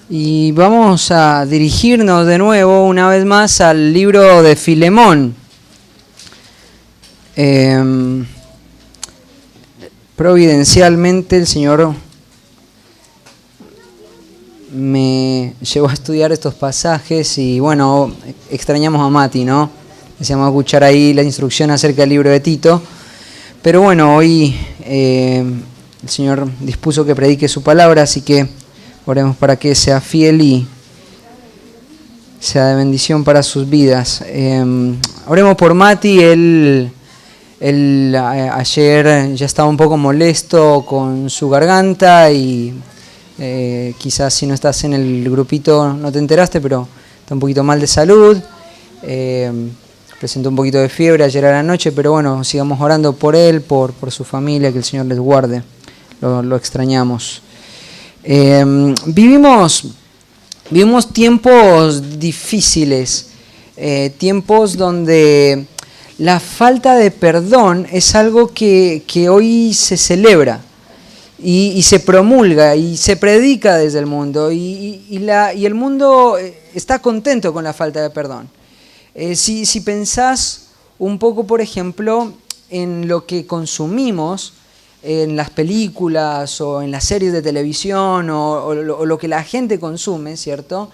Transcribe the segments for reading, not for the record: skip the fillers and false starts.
Y vamos a dirigirnos de nuevo, una vez más, al libro de Filemón. Providencialmente el Señor me llevó a estudiar estos pasajes y bueno, extrañamos a Mati, ¿no? Deseamos escuchar ahí la instrucción acerca del libro de Tito. Pero bueno, hoy el Señor dispuso que predique su palabra, así que oremos para que sea fiel y sea de bendición para sus vidas. Oremos por Mati. Él ayer ya estaba un poco molesto con su garganta y quizás si no estás en el grupito no te enteraste, pero está un poquito mal de salud. Presentó un poquito de fiebre ayer a la noche, pero bueno, sigamos orando por él, por su familia, que el Señor les guarde. Lo extrañamos. Vivimos tiempos difíciles, tiempos donde la falta de perdón es algo que hoy se celebra y se promulga y se predica desde el mundo y el mundo está contento con la falta de perdón. Si pensás un poco, por ejemplo, en lo que consumimos, en las películas o en las series de televisión o lo que la gente consume, ¿cierto?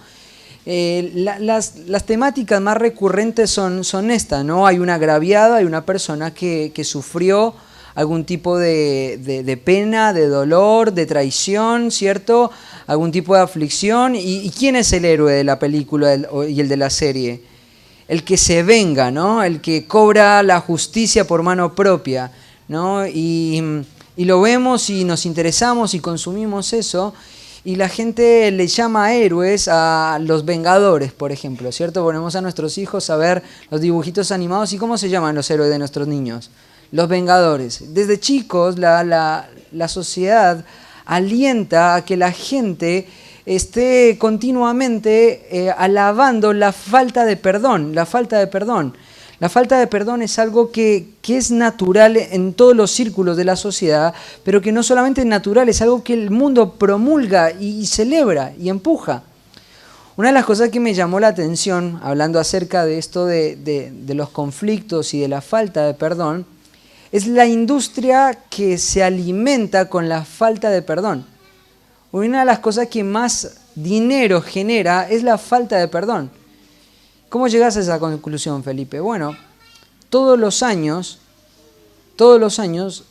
Las temáticas más recurrentes son estas, ¿no? Hay una agraviada, hay una persona que sufrió algún tipo de pena, de dolor, de traición, ¿cierto? Algún tipo de aflicción. ¿Y quién es el héroe de la película y el de la serie? El que se venga, ¿no? El que cobra la justicia por mano propia, ¿no? Y lo vemos y nos interesamos y consumimos eso, y la gente le llama héroes a los Vengadores, por ejemplo, ¿cierto? Ponemos a nuestros hijos a ver los dibujitos animados, ¿y cómo se llaman los héroes de nuestros niños? Los Vengadores. Desde chicos la sociedad alienta a que la gente esté continuamente alabando la falta de perdón, la falta de perdón. La falta de perdón es algo que es natural en todos los círculos de la sociedad, pero que no solamente es natural, es algo que el mundo promulga y celebra y empuja. Una de las cosas que me llamó la atención, hablando acerca de esto de los conflictos y de la falta de perdón, es la industria que se alimenta con la falta de perdón. Una de las cosas que más dinero genera es la falta de perdón. ¿Cómo llegas a esa conclusión, Felipe? Bueno, todos los años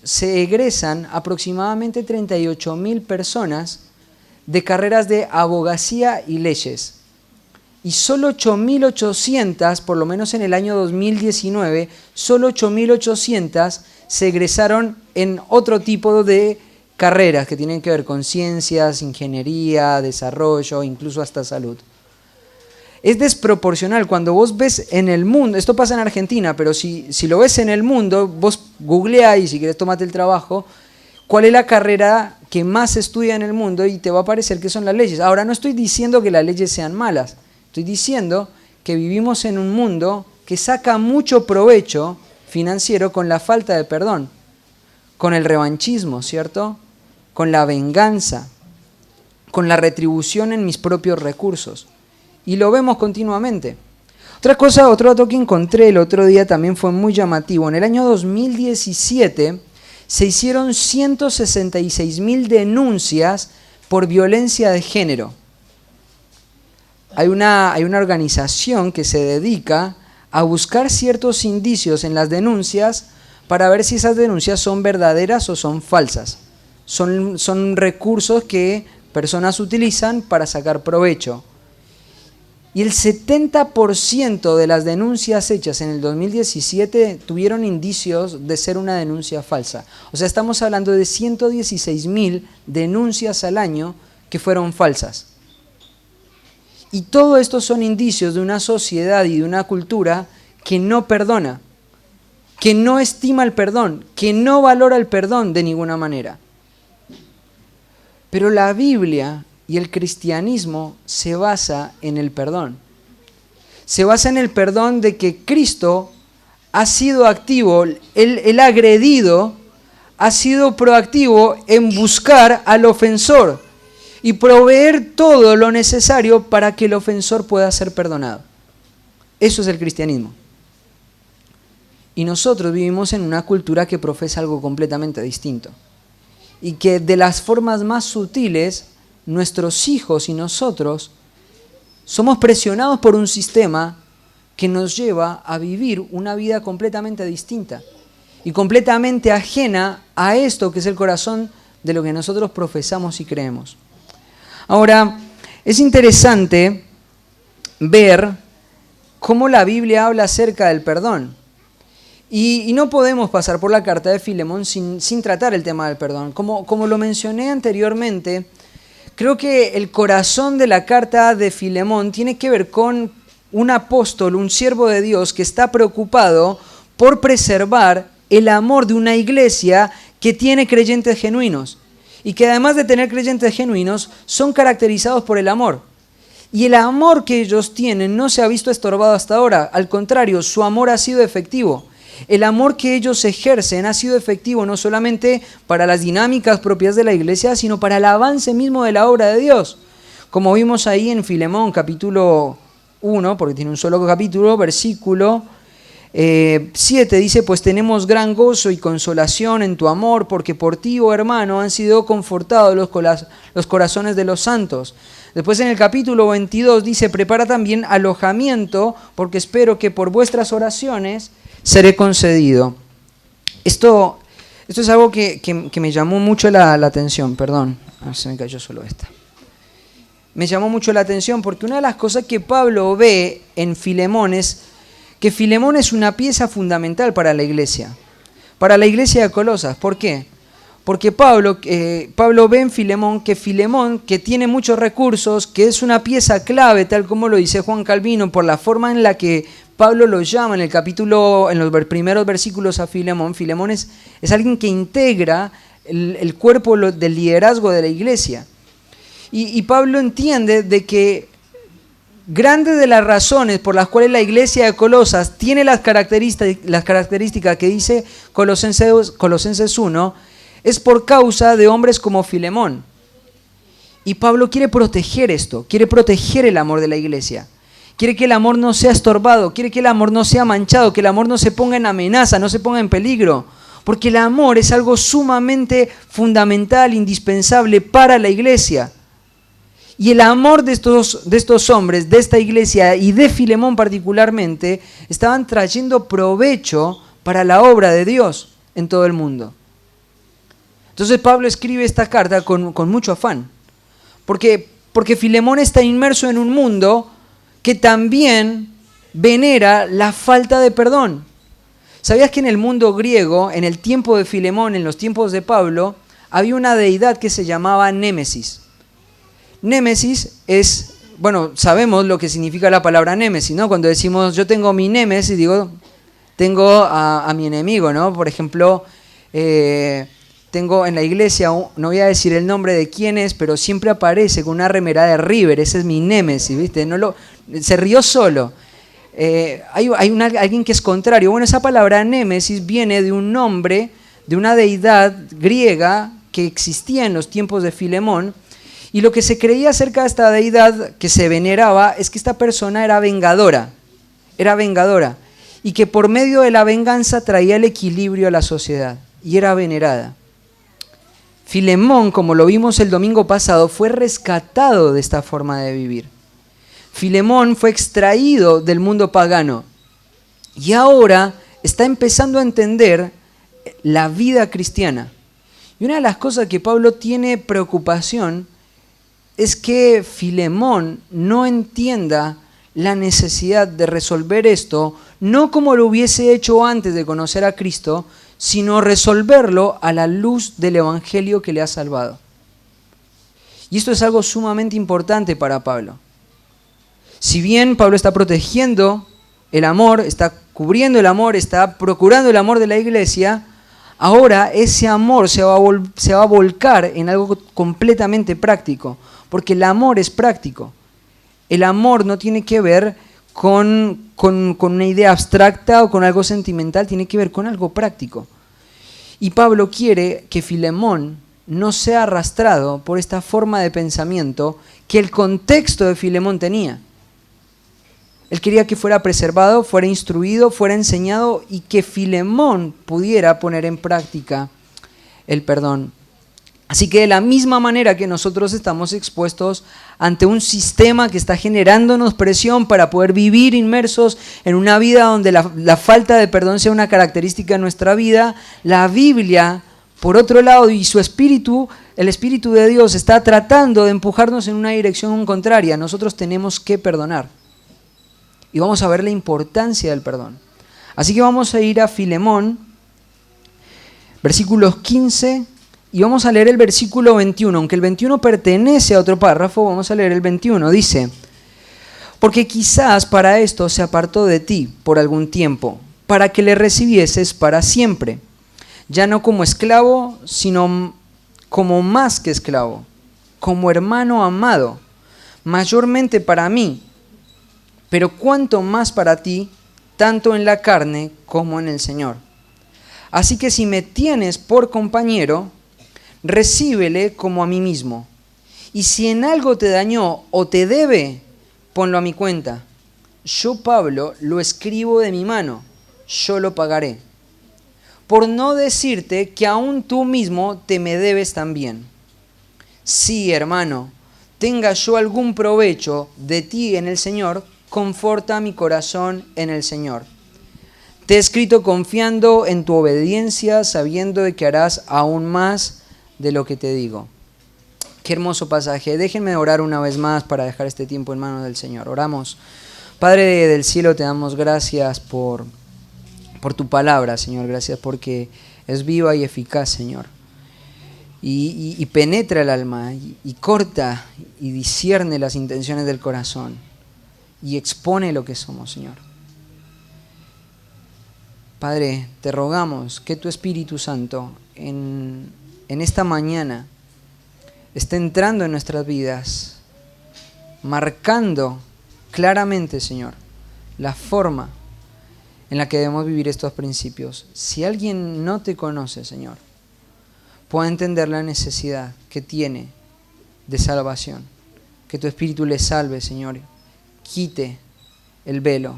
se egresan aproximadamente 38.000 personas de carreras de abogacía y leyes. Y solo 8.800, por lo menos en el año 2019, solo 8.800 se egresaron en otro tipo de carreras que tienen que ver con ciencias, ingeniería, desarrollo, incluso hasta salud. Es desproporcional cuando vos ves en el mundo, esto pasa en Argentina, pero si lo ves en el mundo, vos googleá y si querés tomate el trabajo, cuál es la carrera que más se estudia en el mundo y te va a parecer que son las leyes. Ahora, no estoy diciendo que las leyes sean malas, estoy diciendo que vivimos en un mundo que saca mucho provecho financiero con la falta de perdón, con el revanchismo, ¿cierto? Con la venganza, con la retribución en mis propios recursos. Y lo vemos continuamente. Otro dato que encontré el otro día también fue muy llamativo. En el año 2017 se hicieron 166.000 denuncias por violencia de género. Hay una organización que se dedica a buscar ciertos indicios en las denuncias para ver si esas denuncias son verdaderas o son falsas. Son recursos que personas utilizan para sacar provecho. Y el 70% de las denuncias hechas en el 2017 tuvieron indicios de ser una denuncia falsa. O sea, estamos hablando de 116.000 denuncias al año que fueron falsas. Y todo esto son indicios de una sociedad y de una cultura que no perdona, que no estima el perdón, que no valora el perdón de ninguna manera. Pero la Biblia y el cristianismo se basa en el perdón. Se basa en el perdón de que Cristo ha sido activo, el agredido ha sido proactivo en buscar al ofensor. y proveer todo lo necesario para que el ofensor pueda ser perdonado. Eso es el cristianismo. Y nosotros vivimos en una cultura que profesa algo completamente distinto. Y que de las formas más sutiles, nuestros hijos y nosotros somos presionados por un sistema que nos lleva a vivir una vida completamente distinta y completamente ajena a esto que es el corazón de lo que nosotros profesamos y creemos. Ahora, es interesante ver cómo la Biblia habla acerca del perdón. Y no podemos pasar por la carta de Filemón sin tratar el tema del perdón. Como lo mencioné anteriormente, creo que el corazón de la carta de Filemón tiene que ver con un apóstol, un siervo de Dios que está preocupado por preservar el amor de una iglesia que tiene creyentes genuinos y que además de tener creyentes genuinos son caracterizados por el amor. Y el amor que ellos tienen no se ha visto estorbado hasta ahora, al contrario, su amor ha sido efectivo. El amor que ellos ejercen ha sido efectivo no solamente para las dinámicas propias de la iglesia, sino para el avance mismo de la obra de Dios. Como vimos ahí en Filemón capítulo 1, porque tiene un solo capítulo, versículo 7 dice, pues tenemos gran gozo y consolación en tu amor, porque por ti, oh hermano, han sido confortados los corazones de los santos. Después en el capítulo 22 dice, prepara también alojamiento, porque espero que por vuestras oraciones seré concedido. Esto es algo que me llamó mucho la atención, perdón, se me cayó solo esta. Me llamó mucho la atención porque una de las cosas que Pablo ve en Filemón es que Filemón es una pieza fundamental para la iglesia de Colosas. ¿Por qué? Porque Pablo ve en Filemón, que tiene muchos recursos, que es una pieza clave, tal como lo dice Juan Calvino, por la forma en la que Pablo lo llama en los primeros versículos a Filemón. Filemón es alguien que integra el cuerpo del liderazgo de la iglesia. Y Pablo entiende de que grandes de las razones por las cuales la iglesia de Colosas tiene las características que dice Colosenses 1, es por causa de hombres como Filemón. Y Pablo quiere proteger esto, quiere proteger el amor de la iglesia. Quiere que el amor no sea estorbado, quiere que el amor no sea manchado, que el amor no se ponga en amenaza, no se ponga en peligro. Porque el amor es algo sumamente fundamental, indispensable para la iglesia. Y el amor de estos hombres, de esta iglesia y de Filemón particularmente, estaban trayendo provecho para la obra de Dios en todo el mundo. Entonces Pablo escribe esta carta con mucho afán. Porque Filemón está inmerso en un mundo que también venera la falta de perdón. ¿Sabías que en el mundo griego, en el tiempo de Filemón, en los tiempos de Pablo, había una deidad que se llamaba Némesis? Némesis es, sabemos lo que significa la palabra némesis, ¿no? Cuando decimos yo tengo mi némesis, digo, tengo a mi enemigo, ¿no? Por ejemplo, tengo en la iglesia, no voy a decir el nombre de quién es, pero siempre aparece con una remera de River, ese es mi némesis, ¿viste? Se rió solo. Hay alguien que es contrario. Bueno, esa palabra némesis viene de un nombre, de una deidad griega que existía en los tiempos de Filemón, y lo que se creía acerca de esta deidad que se veneraba es que esta persona era vengadora, y que por medio de la venganza traía el equilibrio a la sociedad, y era venerada. Filemón, como lo vimos el domingo pasado, fue rescatado de esta forma de vivir. Filemón fue extraído del mundo pagano y ahora está empezando a entender la vida cristiana. Y una de las cosas que Pablo tiene preocupación es que Filemón no entienda la necesidad de resolver esto, no como lo hubiese hecho antes de conocer a Cristo, sino resolverlo a la luz del Evangelio que le ha salvado. Y esto es algo sumamente importante para Pablo. Si bien Pablo está protegiendo el amor, está cubriendo el amor, está procurando el amor de la iglesia, ahora ese amor se va a volcar en algo completamente práctico, porque el amor es práctico. El amor no tiene que ver con una idea abstracta o con algo sentimental, tiene que ver con algo práctico. Y Pablo quiere que Filemón no sea arrastrado por esta forma de pensamiento que el contexto de Filemón tenía. Él quería que fuera preservado, fuera instruido, fuera enseñado y que Filemón pudiera poner en práctica el perdón. Así que de la misma manera que nosotros estamos expuestos ante un sistema que está generándonos presión para poder vivir inmersos en una vida donde la falta de perdón sea una característica de nuestra vida, la Biblia, por otro lado, y su espíritu, el Espíritu de Dios está tratando de empujarnos en una dirección contraria. Nosotros tenemos que perdonar. Y vamos a ver la importancia del perdón. Así que vamos a ir a Filemón, versículos 15, y vamos a leer el versículo 21. Aunque el 21 pertenece a otro párrafo, vamos a leer el 21. Dice: porque quizás para esto se apartó de ti por algún tiempo, para que le recibieses para siempre, ya no como esclavo, sino como más que esclavo, como hermano amado, mayormente para mí, pero cuanto más para ti, tanto en la carne como en el Señor. Así que si me tienes por compañero, recíbele como a mí mismo. Y si en algo te dañó o te debe, ponlo a mi cuenta. Yo, Pablo, lo escribo de mi mano, yo lo pagaré. Por no decirte que aún tú mismo te me debes también. Si, hermano, tenga yo algún provecho de ti en el Señor, conforta mi corazón en el Señor. Te he escrito confiando en tu obediencia, sabiendo de que harás aún más de lo que te digo. Qué hermoso pasaje. Déjenme orar una vez más para dejar este tiempo en manos del Señor. Oramos. Padre del cielo, te damos gracias por tu palabra, Señor. Gracias porque es viva y eficaz, Señor. Y penetra el alma y corta y discierne las intenciones del corazón. Y expone lo que somos, Señor. Padre, te rogamos que tu Espíritu Santo en esta mañana esté entrando en nuestras vidas, marcando claramente, Señor, la forma en la que debemos vivir estos principios. Si alguien no te conoce, Señor, pueda entender la necesidad que tiene de salvación. Que tu Espíritu le salve, Señor. Quite el velo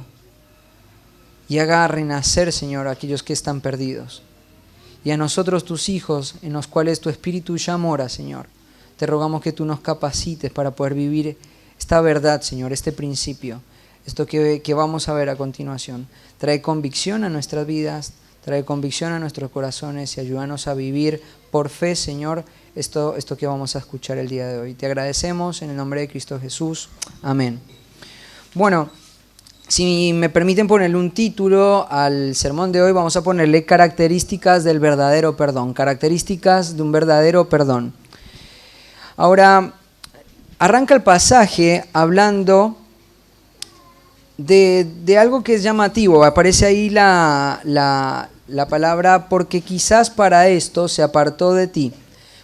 y haga renacer, Señor, a aquellos que están perdidos. Y a nosotros, tus hijos, en los cuales tu Espíritu ya mora, Señor, te rogamos que tú nos capacites para poder vivir esta verdad, Señor, este principio, esto que vamos a ver a continuación. Trae convicción a nuestras vidas, trae convicción a nuestros corazones y ayúdanos a vivir por fe, Señor, esto que vamos a escuchar el día de hoy. Te agradecemos en el nombre de Cristo Jesús. Amén. Bueno, si me permiten ponerle un título al sermón de hoy, vamos a ponerle características del verdadero perdón. Características de un verdadero perdón. Ahora, arranca el pasaje hablando de algo que es llamativo. Aparece ahí la palabra porque quizás para esto se apartó de ti.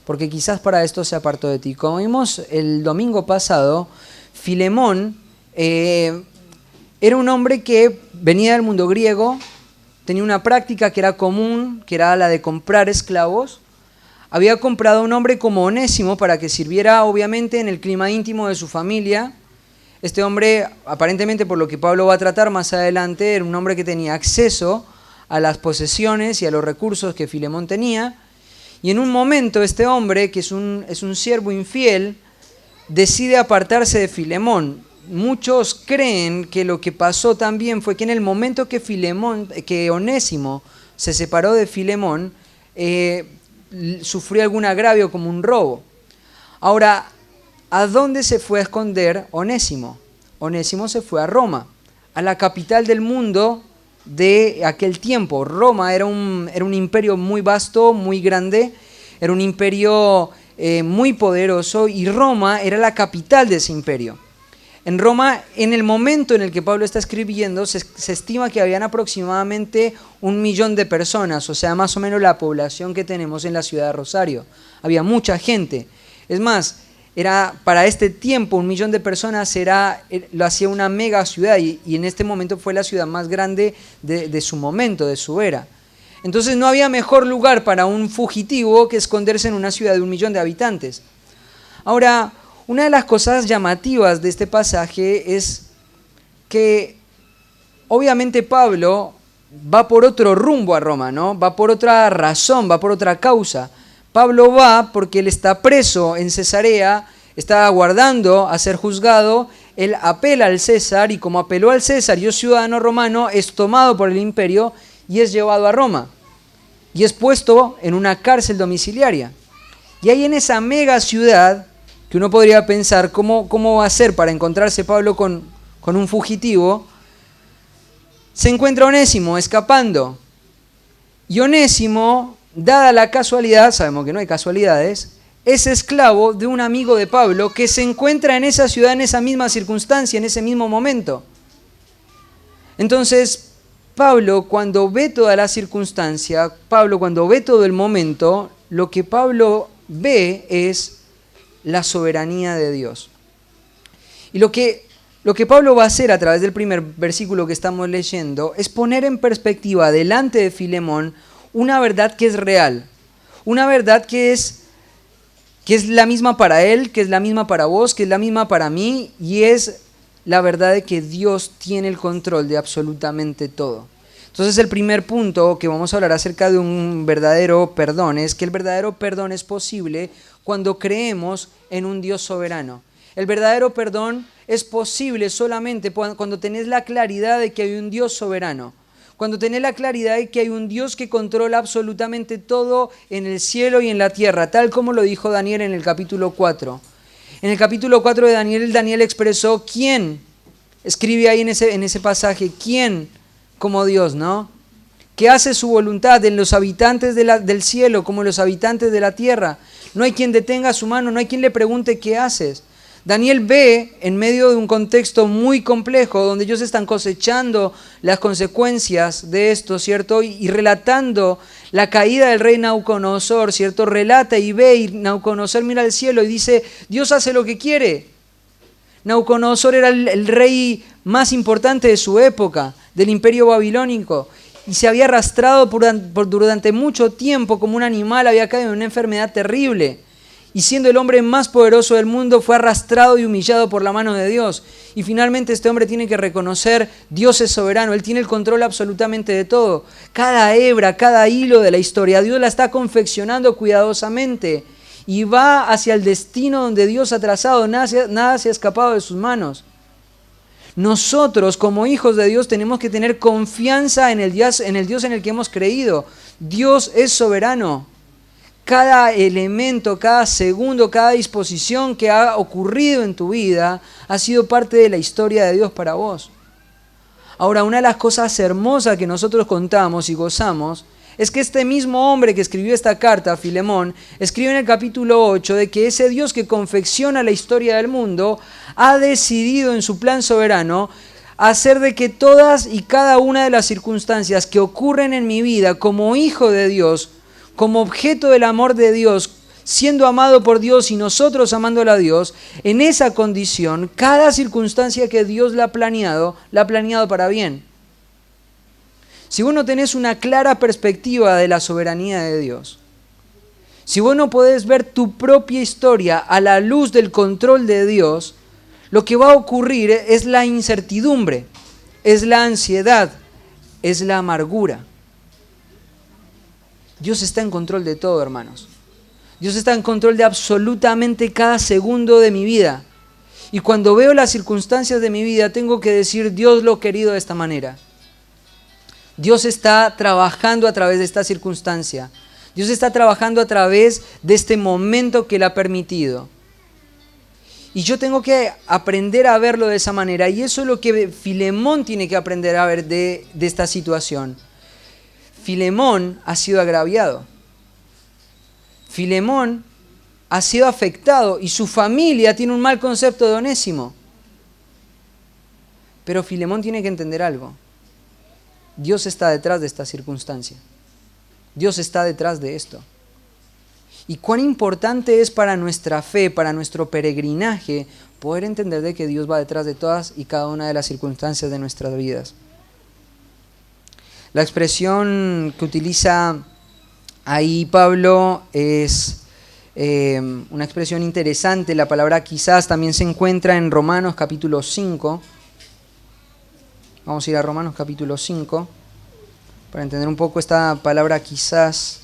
Porque quizás para esto se apartó de ti. Como vimos el domingo pasado, Filemón era un hombre que venía del mundo griego, tenía una práctica que era común, que era la de comprar esclavos. Había comprado a un hombre como Onésimo para que sirviera obviamente en el clima íntimo de su familia. Este hombre, aparentemente por lo que Pablo va a tratar más adelante, era un hombre que tenía acceso a las posesiones y a los recursos que Filemón tenía. Y en un momento este hombre, que es un siervo infiel, decide apartarse de Filemón. Muchos creen que lo que pasó también fue que en el momento que Onésimo se separó de Filemón, sufrió algún agravio como un robo. Ahora, ¿a dónde se fue a esconder Onésimo? Onésimo se fue a Roma, a la capital del mundo de aquel tiempo. Roma era un imperio muy vasto, muy grande, era un imperio muy poderoso y Roma era la capital de ese imperio. En Roma, en el momento en el que Pablo está escribiendo, se estima que habían aproximadamente 1 millón de personas, o sea, más o menos la población que tenemos en la ciudad de Rosario. Había mucha gente. Es más, para este tiempo 1 millón de personas lo hacía una mega ciudad y en este momento fue la ciudad más grande de su momento, de su era. Entonces no había mejor lugar para un fugitivo que esconderse en una ciudad de 1 millón de habitantes. Ahora, una de las cosas llamativas de este pasaje es que obviamente Pablo va por otro rumbo a Roma, ¿no? Va por otra razón, va por otra causa. Pablo va porque él está preso en Cesarea, está aguardando a ser juzgado, él apela al César y como apeló al César y es ciudadano romano, es tomado por el imperio y es llevado a Roma. Y es puesto en una cárcel domiciliaria. Y ahí en esa mega ciudad, que uno podría pensar cómo va a ser para encontrarse Pablo con un fugitivo, se encuentra Onésimo escapando. Y Onésimo, dada la casualidad, sabemos que no hay casualidades, es esclavo de un amigo de Pablo que se encuentra en esa ciudad, en esa misma circunstancia, en ese mismo momento. Entonces, Pablo, cuando ve toda la circunstancia, Pablo, cuando ve todo el momento, lo que Pablo ve es la soberanía de Dios. Y lo que Pablo va a hacer a través del primer versículo que estamos leyendo es poner en perspectiva delante de Filemón una verdad que es real, una verdad que es la misma para él, que es la misma para vos, que es la misma para mí, y es la verdad de que Dios tiene el control de absolutamente todo. Entonces el primer punto que vamos a hablar acerca de un verdadero perdón es que el verdadero perdón es posible cuando creemos en un Dios soberano. El verdadero perdón es posible solamente cuando tenés la claridad de que hay un Dios soberano. Cuando tenés la claridad de que hay un Dios que controla absolutamente todo en el cielo y en la tierra, tal como lo dijo Daniel en el capítulo 4. En el capítulo 4 de Daniel expresó quién, escribe ahí en ese pasaje, quién como Dios, ¿no? Que hace su voluntad en los habitantes del cielo como en los habitantes de la tierra. No hay quien detenga su mano, no hay quien le pregunte qué haces. Daniel ve en medio de un contexto muy complejo donde ellos están cosechando las consecuencias de esto, ¿cierto? Y relatando la caída del rey Nabucodonosor, ¿cierto? Relata y ve y Nabucodonosor mira al cielo y dice, Dios hace lo que quiere. Nabucodonosor era el rey más importante de su época, del imperio babilónico, y se había arrastrado durante mucho tiempo como un animal, había caído en una enfermedad terrible. Y siendo el hombre más poderoso del mundo, fue arrastrado y humillado por la mano de Dios. Y finalmente este hombre tiene que reconocer, Dios es soberano, Él tiene el control absolutamente de todo. Cada hebra, cada hilo de la historia, Dios la está confeccionando cuidadosamente. Y va hacia el destino donde Dios ha trazado, nada se ha escapado de sus manos. Nosotros como hijos de Dios tenemos que tener confianza en el Dios en el que hemos creído. Dios es soberano. Cada elemento, cada segundo, cada disposición que ha ocurrido en tu vida ha sido parte de la historia de Dios para vos. Ahora, una de las cosas hermosas que nosotros contamos y gozamos es que este mismo hombre que escribió esta carta, Filemón, escribe en el capítulo 8 de que ese Dios que confecciona la historia del mundo ha decidido en su plan soberano hacer de que todas y cada una de las circunstancias que ocurren en mi vida como hijo de Dios, como objeto del amor de Dios, siendo amado por Dios y nosotros amándole a Dios, en esa condición, cada circunstancia que Dios la ha planeado para bien. Si vos no tenés una clara perspectiva de la soberanía de Dios, si vos no podés ver tu propia historia a la luz del control de Dios, lo que va a ocurrir es la incertidumbre, es la ansiedad, es la amargura. Dios está en control de todo, hermanos. Dios está en control de absolutamente cada segundo de mi vida. Y cuando veo las circunstancias de mi vida, tengo que decir, Dios lo ha querido de esta manera. Dios está trabajando a través de esta circunstancia. Dios está trabajando a través de este momento que Él ha permitido. Y yo tengo que aprender a verlo de esa manera. Y eso es lo que Filemón tiene que aprender a ver de esta situación. Filemón ha sido agraviado. Filemón ha sido afectado y su familia tiene un mal concepto de Onésimo. Pero Filemón tiene que entender algo. Dios está detrás de esta circunstancia. Dios está detrás de esto. Y cuán importante es para nuestra fe, para nuestro peregrinaje, poder entender de que Dios va detrás de todas y cada una de las circunstancias de nuestras vidas. La expresión que utiliza ahí Pablo es una expresión interesante. La palabra quizás también se encuentra en Romanos capítulo 5. Vamos a ir a Romanos capítulo 5 para entender un poco esta palabra quizás.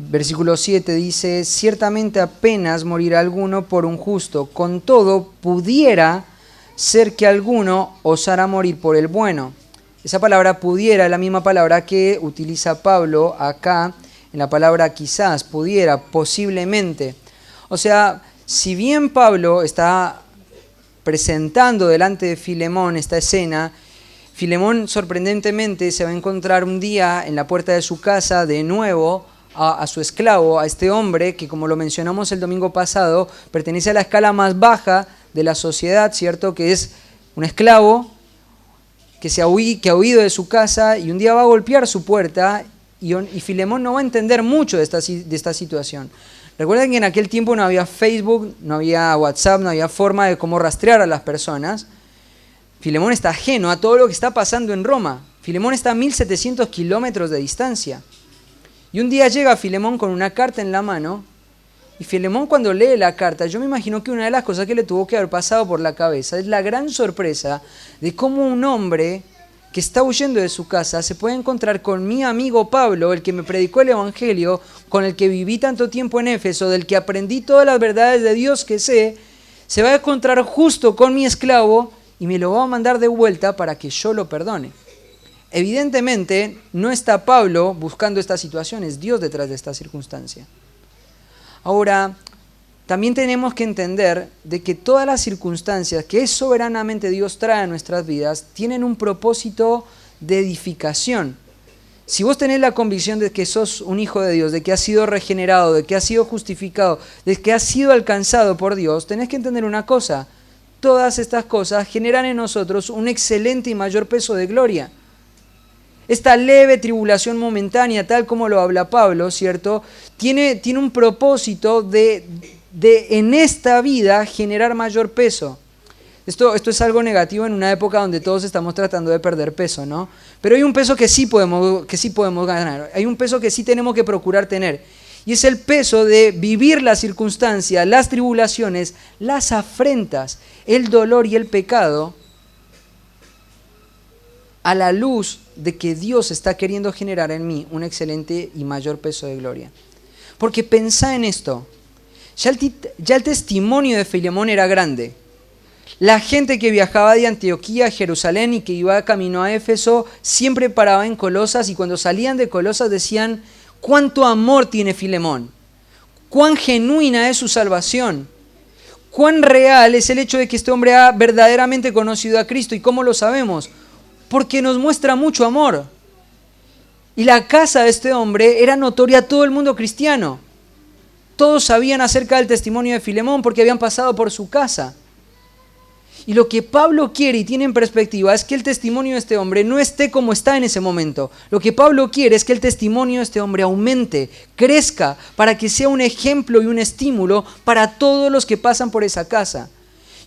Versículo 7 dice: ciertamente apenas morirá alguno por un justo, con todo pudiera ser que alguno osara morir por el bueno. Esa palabra pudiera es la misma palabra que utiliza Pablo acá en la palabra quizás, pudiera, posiblemente. O sea, si bien Pablo está presentando delante de Filemón esta escena, Filemón sorprendentemente se va a encontrar un día en la puerta de su casa de nuevo a su esclavo, a este hombre que, como lo mencionamos el domingo pasado, pertenece a la escala más baja de la sociedad, ¿cierto? Que es un esclavo que ha huido de su casa y un día va a golpear su puerta y Filemón no va a entender mucho de esta situación. Recuerden que en aquel tiempo no había Facebook, no había WhatsApp, no había forma de cómo rastrear a las personas. Filemón está ajeno a todo lo que está pasando en Roma. Filemón está a 1700 kilómetros de distancia. Y un día llega Filemón con una carta en la mano, y Filemón, cuando lee la carta, yo me imagino que una de las cosas que le tuvo que haber pasado por la cabeza es la gran sorpresa de cómo un hombre que está huyendo de su casa se puede encontrar con mi amigo Pablo, el que me predicó el Evangelio, con el que viví tanto tiempo en Éfeso, del que aprendí todas las verdades de Dios que sé, se va a encontrar justo con mi esclavo y me lo va a mandar de vuelta para que yo lo perdone. Evidentemente, no está Pablo buscando esta situación, es Dios detrás de esta circunstancia. Ahora, también tenemos que entender de que todas las circunstancias que soberanamente Dios trae a nuestras vidas tienen un propósito de edificación. Si vos tenés la convicción de que sos un hijo de Dios, de que has sido regenerado, de que has sido justificado, de que has sido alcanzado por Dios, tenés que entender una cosa: todas estas cosas generan en nosotros un excelente y mayor peso de gloria. Esta leve tribulación momentánea, tal como lo habla Pablo, ¿cierto?, tiene un propósito de en esta vida generar mayor peso. Esto es algo negativo en una época donde todos estamos tratando de perder peso, ¿no? Pero hay un peso que sí podemos ganar, hay un peso que sí tenemos que procurar tener. Y es el peso de vivir las circunstancias, las tribulaciones, las afrentas, el dolor y el pecado a la luz de que Dios está queriendo generar en mí un excelente y mayor peso de gloria. Porque pensá en esto, ya el testimonio de Filemón era grande. La gente que viajaba de Antioquía a Jerusalén y que iba camino a Éfeso siempre paraba en Colosas, y cuando salían de Colosas decían: cuánto amor tiene Filemón, cuán genuina es su salvación, cuán real es el hecho de que este hombre ha verdaderamente conocido a Cristo. ¿Y cómo lo sabemos? Porque nos muestra mucho amor. Y la casa de este hombre era notoria a todo el mundo cristiano. Todos sabían acerca del testimonio de Filemón porque habían pasado por su casa. Y lo que Pablo quiere y tiene en perspectiva es que el testimonio de este hombre no esté como está en ese momento. Lo que Pablo quiere es que el testimonio de este hombre aumente, crezca, para que sea un ejemplo y un estímulo para todos los que pasan por esa casa.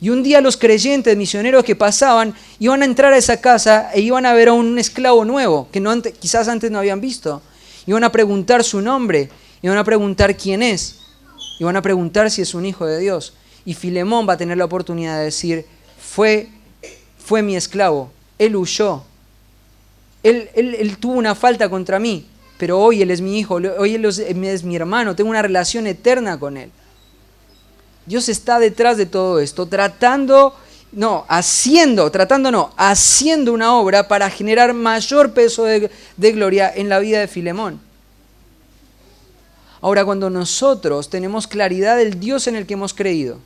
Y un día los creyentes misioneros que pasaban iban a entrar a esa casa e iban a ver a un esclavo nuevo que quizás antes no habían visto. Iban a preguntar su nombre, iban a preguntar quién es, iban a preguntar si es un hijo de Dios. Y Filemón va a tener la oportunidad de decir: fue mi esclavo, él huyó, él tuvo una falta contra mí, pero hoy él es mi hijo, hoy él es mi hermano, tengo una relación eterna con él. Dios está detrás de todo esto, haciendo una obra para generar mayor peso de gloria en la vida de Filemón. Ahora, cuando nosotros tenemos claridad del Dios en el que hemos creído,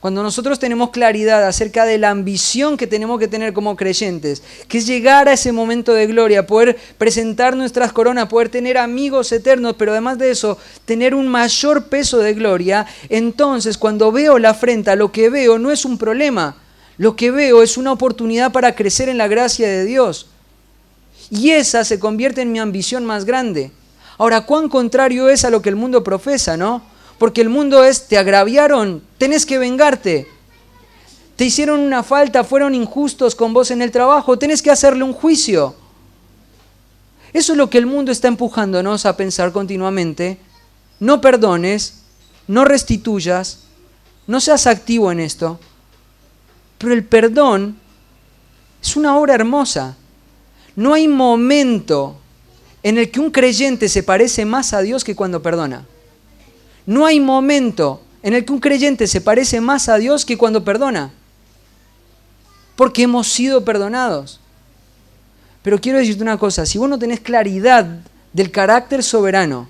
cuando nosotros tenemos claridad acerca de la ambición que tenemos que tener como creyentes, que es llegar a ese momento de gloria, poder presentar nuestras coronas, poder tener amigos eternos, pero además de eso, tener un mayor peso de gloria, entonces cuando veo la afrenta, lo que veo no es un problema, lo que veo es una oportunidad para crecer en la gracia de Dios. Y esa se convierte en mi ambición más grande. Ahora, cuán contrario es a lo que el mundo profesa, ¿no? Porque el mundo es, te agraviaron, tenés que vengarte. Te hicieron una falta, fueron injustos con vos en el trabajo, tenés que hacerle un juicio. Eso es lo que el mundo está empujándonos a pensar continuamente. No perdones, no restituyas, no seas activo en esto. Pero el perdón es una obra hermosa. No hay momento en el que un creyente se parece más a Dios que cuando perdona. No hay momento en el que un creyente se parece más a Dios que cuando perdona. Porque hemos sido perdonados. Pero quiero decirte una cosa, si vos no tenés claridad del carácter soberano,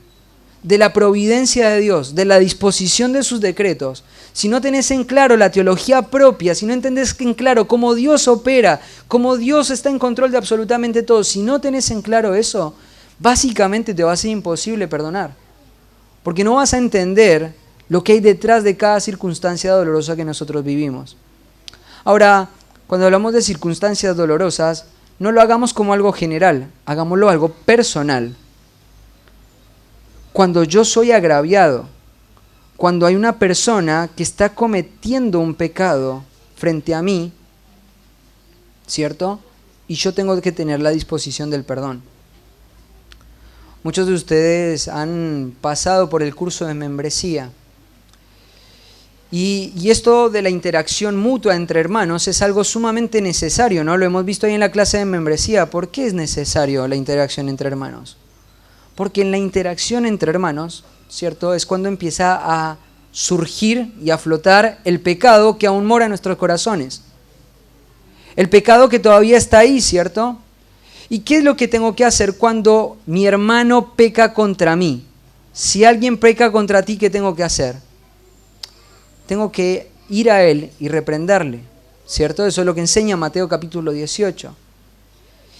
de la providencia de Dios, de la disposición de sus decretos, si no tenés en claro la teología propia, si no entendés en claro cómo Dios opera, cómo Dios está en control de absolutamente todo, si no tenés en claro eso, básicamente te va a ser imposible perdonar. Porque no vas a entender lo que hay detrás de cada circunstancia dolorosa que nosotros vivimos. Ahora, cuando hablamos de circunstancias dolorosas, no lo hagamos como algo general, hagámoslo algo personal. Cuando yo soy agraviado, cuando hay una persona que está cometiendo un pecado frente a mí, ¿cierto? Y yo tengo que tener la disposición del perdón. Muchos de ustedes han pasado por el curso de membresía. Y esto de la interacción mutua entre hermanos es algo sumamente necesario, ¿no? Lo hemos visto ahí en la clase de membresía. ¿Por qué es necesario la interacción entre hermanos? Porque en la interacción entre hermanos, ¿cierto?, es cuando empieza a surgir y a flotar el pecado que aún mora en nuestros corazones. El pecado que todavía está ahí, ¿cierto? ¿Y qué es lo que tengo que hacer cuando mi hermano peca contra mí? Si alguien peca contra ti, ¿qué tengo que hacer? Tengo que ir a él y reprenderle, ¿cierto? Eso es lo que enseña Mateo capítulo 18.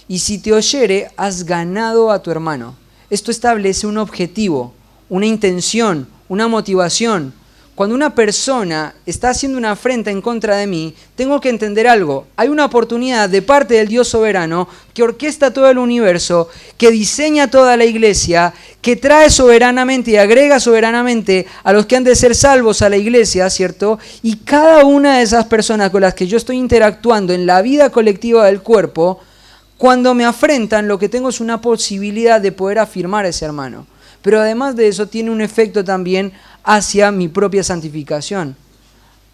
Y si te oyere, has ganado a tu hermano. Esto establece un objetivo, una intención, una motivación. Cuando una persona está haciendo una afrenta en contra de mí, tengo que entender algo. Hay una oportunidad de parte del Dios soberano que orquesta todo el universo, que diseña toda la iglesia, que trae soberanamente y agrega soberanamente a los que han de ser salvos a la iglesia, ¿cierto? Y cada una de esas personas con las que yo estoy interactuando en la vida colectiva del cuerpo, cuando me afrentan, lo que tengo es una posibilidad de poder afirmar a ese hermano. Pero además de eso tiene un efecto también hacia mi propia santificación,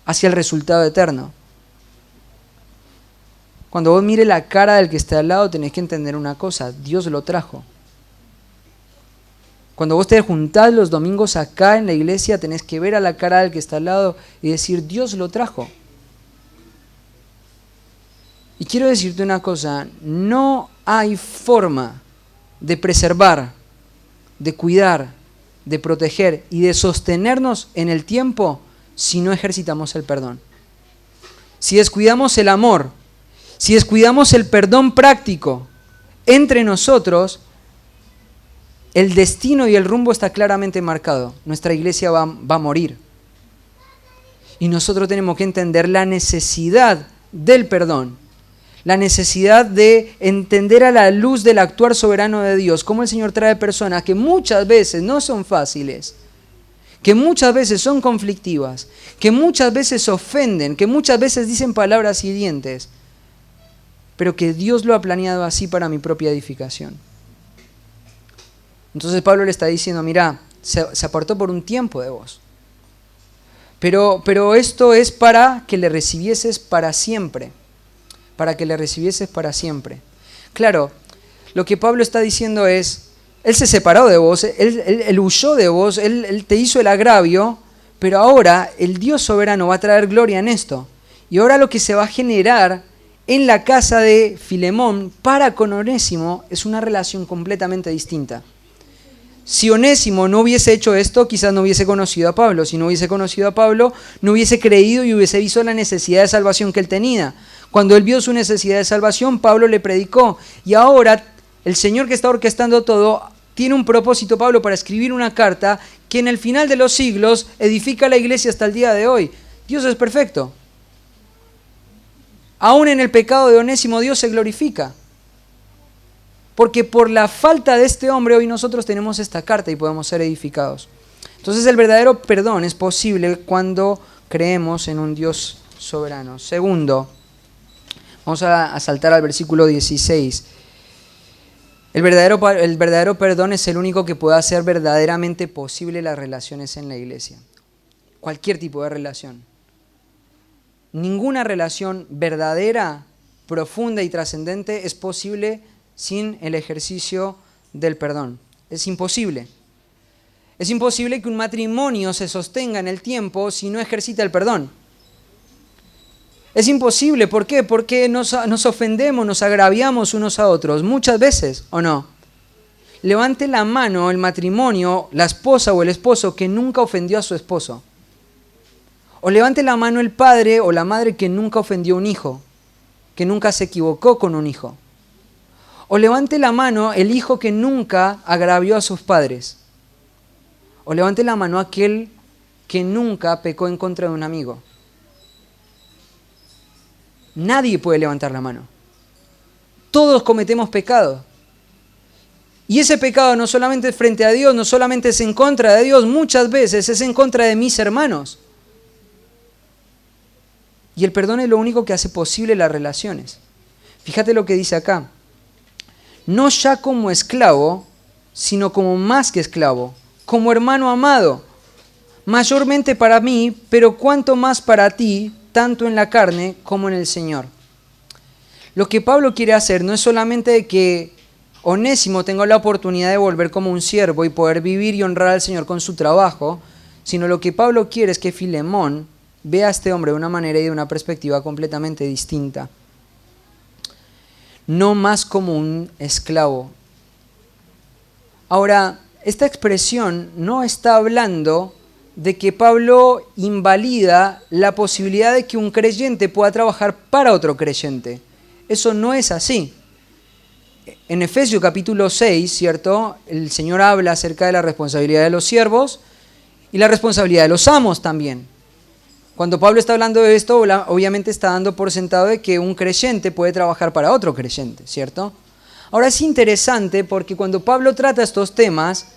hacia el resultado eterno. Cuando vos mires la cara del que está al lado, tenés que entender una cosa: Dios lo trajo. Cuando vos te juntás los domingos acá en la iglesia, tenés que ver a la cara del que está al lado y decir: Dios lo trajo. Y quiero decirte una cosa: no hay forma de preservar, de cuidar, de proteger y de sostenernos en el tiempo si no ejercitamos el perdón. Si descuidamos el amor, si descuidamos el perdón práctico entre nosotros, el destino y el rumbo está claramente marcado. Nuestra iglesia va a morir. Y nosotros tenemos que entender la necesidad del perdón. La necesidad de entender a la luz del actuar soberano de Dios cómo el Señor trae personas que muchas veces no son fáciles, que muchas veces son conflictivas, que muchas veces ofenden, que muchas veces dicen palabras hirientes, pero que Dios lo ha planeado así para mi propia edificación. Entonces Pablo le está diciendo: mira, se apartó por un tiempo de vos, pero esto es para que le recibieses para siempre. Para que le recibieses para siempre. Claro, lo que Pablo está diciendo es: Él se separó de vos, él huyó de vos, él te hizo el agravio, pero ahora el Dios soberano va a traer gloria en esto. Y ahora lo que se va a generar en la casa de Filemón para con Onésimo es una relación completamente distinta. Si Onésimo no hubiese hecho esto, quizás no hubiese conocido a Pablo. Si no hubiese conocido a Pablo, no hubiese creído y hubiese visto la necesidad de salvación que él tenía. Cuando él vio su necesidad de salvación, Pablo le predicó. Y ahora el Señor que está orquestando todo tiene un propósito, Pablo, para escribir una carta que en el final de los siglos edifica la iglesia hasta el día de hoy. Dios es perfecto. Aún en el pecado de Onésimo, Dios se glorifica. porque por la falta de este hombre hoy nosotros tenemos esta carta y podemos ser edificados. Entonces el verdadero perdón es posible cuando creemos en un Dios soberano. Segundo, vamos a saltar al versículo 16. El verdadero perdón es el único que puede hacer verdaderamente posible las relaciones en la iglesia. Cualquier tipo de relación. Ninguna relación verdadera, profunda y trascendente es posible sin el ejercicio del perdón. Es imposible. Es imposible que un matrimonio se sostenga en el tiempo si no ejercita el perdón. Es imposible, ¿por qué? Porque nos ofendemos, nos agraviamos unos a otros, muchas veces, ¿o no? Levante la mano el matrimonio, la esposa o el esposo que nunca ofendió a su esposo. O levante la mano el padre o la madre que nunca ofendió a un hijo, que nunca se equivocó con un hijo. O levante la mano el hijo que nunca agravió a sus padres. O levante la mano aquel que nunca pecó en contra de un amigo. Nadie puede levantar la mano. Todos cometemos pecado. Y ese pecado no solamente es frente a Dios, no solamente es en contra de Dios, muchas veces es en contra de mis hermanos. Y el perdón es lo único que hace posible las relaciones. Fíjate lo que dice acá. No ya como esclavo, sino como más que esclavo, como hermano amado, mayormente para mí, pero cuanto más para ti, tanto en la carne como en el Señor. Lo que Pablo quiere hacer no es solamente que Onésimo tenga la oportunidad de volver como un siervo y poder vivir y honrar al Señor con su trabajo, sino lo que Pablo quiere es que Filemón vea a este hombre de una manera y de una perspectiva completamente distinta. No más como un esclavo. Ahora, esta expresión no está hablando de que Pablo invalida la posibilidad de que un creyente pueda trabajar para otro creyente. Eso no es así. En Efesios capítulo 6, ¿cierto? El Señor habla acerca de la responsabilidad de los siervos y la responsabilidad de los amos también. Cuando Pablo está hablando de esto, obviamente está dando por sentado de que un creyente puede trabajar para otro creyente, ¿cierto? Ahora es interesante porque cuando Pablo trata estos temas,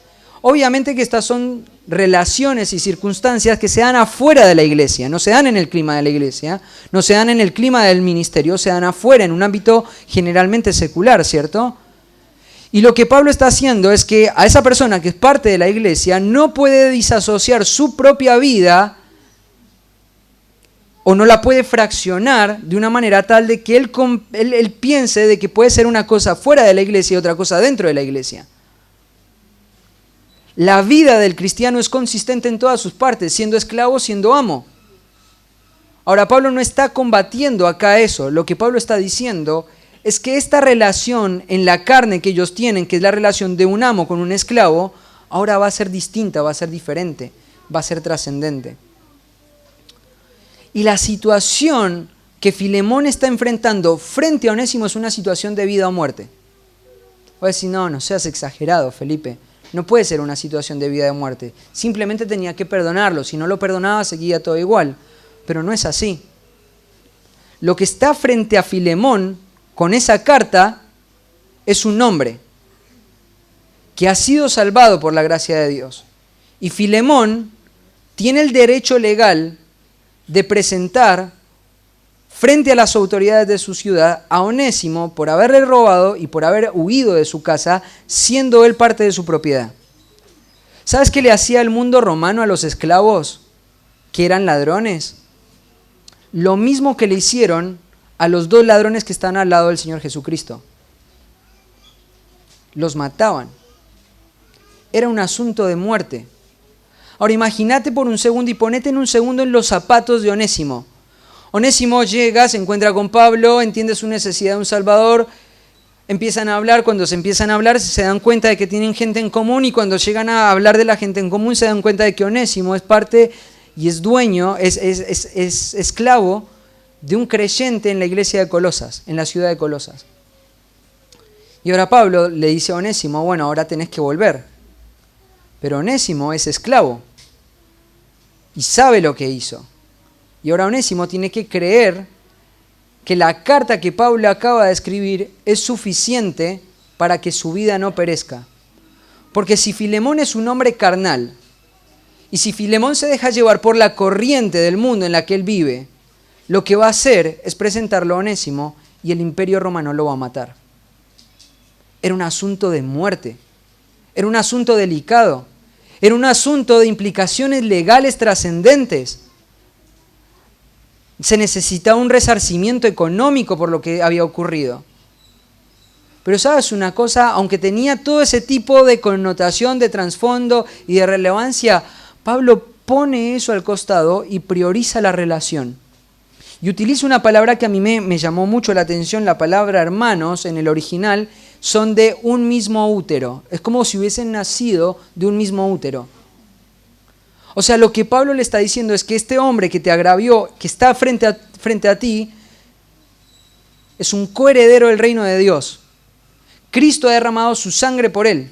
obviamente que estas son relaciones y circunstancias que se dan afuera de la iglesia, no se dan en el clima de la iglesia, no se dan en el clima del ministerio, se dan afuera, en un ámbito generalmente secular, ¿cierto? Y lo que Pablo está haciendo es que a esa persona que es parte de la iglesia no puede disasociar su propia vida o no la puede fraccionar de una manera tal de que él piense de que puede ser una cosa fuera de la iglesia y otra cosa dentro de la iglesia. La vida del cristiano es consistente en todas sus partes, siendo esclavo, siendo amo. Ahora, Pablo no está combatiendo acá eso. Lo que Pablo está diciendo es que esta relación en la carne que ellos tienen, que es la relación de un amo con un esclavo, ahora va a ser distinta, va a ser diferente, va a ser trascendente. Y la situación que Filemón está enfrentando frente a Onésimo es una situación de vida o muerte. Voy a decir, no seas exagerado, Felipe. No puede ser una situación de vida o muerte. Simplemente tenía que perdonarlo. Si no lo perdonaba, seguía todo igual. Pero no es así. Lo que está frente a Filemón con esa carta es un hombre que ha sido salvado por la gracia de Dios. Y Filemón tiene el derecho legal de presentar frente a las autoridades de su ciudad a Onésimo por haberle robado y por haber huido de su casa, siendo él parte de su propiedad. ¿Sabes qué le hacía el mundo romano a los esclavos que eran ladrones? Lo mismo que le hicieron a los dos ladrones que están al lado del Señor Jesucristo. Los mataban. Era un asunto de muerte. Ahora imagínate por un segundo y ponete en un segundo en los zapatos de Onésimo. Onésimo llega, se encuentra con Pablo, entiende su necesidad de un Salvador, empiezan a hablar, cuando se empiezan a hablar se dan cuenta de que tienen gente en común y cuando llegan a hablar de la gente en común se dan cuenta de que Onésimo es parte y es dueño, es esclavo de un creyente en la iglesia de Colosas, en la ciudad de Colosas. Y ahora Pablo le dice a Onésimo, bueno, ahora tenés que volver. Pero Onésimo es esclavo y sabe lo que hizo. Y ahora Onésimo tiene que creer que la carta que Pablo acaba de escribir es suficiente para que su vida no perezca. Porque si Filemón es un hombre carnal, y si Filemón se deja llevar por la corriente del mundo en la que él vive, lo que va a hacer es presentarlo a Onésimo y el imperio romano lo va a matar. Era un asunto de muerte, era un asunto delicado, era un asunto de implicaciones legales trascendentes. Se necesitaba un resarcimiento económico por lo que había ocurrido. Pero sabes una cosa, aunque tenía todo ese tipo de connotación, de trasfondo y de relevancia, Pablo pone eso al costado y prioriza la relación. Y utiliza una palabra que a mí me llamó mucho la atención, la palabra hermanos en el original, son de un mismo útero. Es como si hubiesen nacido de un mismo útero. O sea, lo que Pablo le está diciendo es que este hombre que te agravió, que está frente a ti, es un coheredero del reino de Dios. Cristo ha derramado su sangre por él.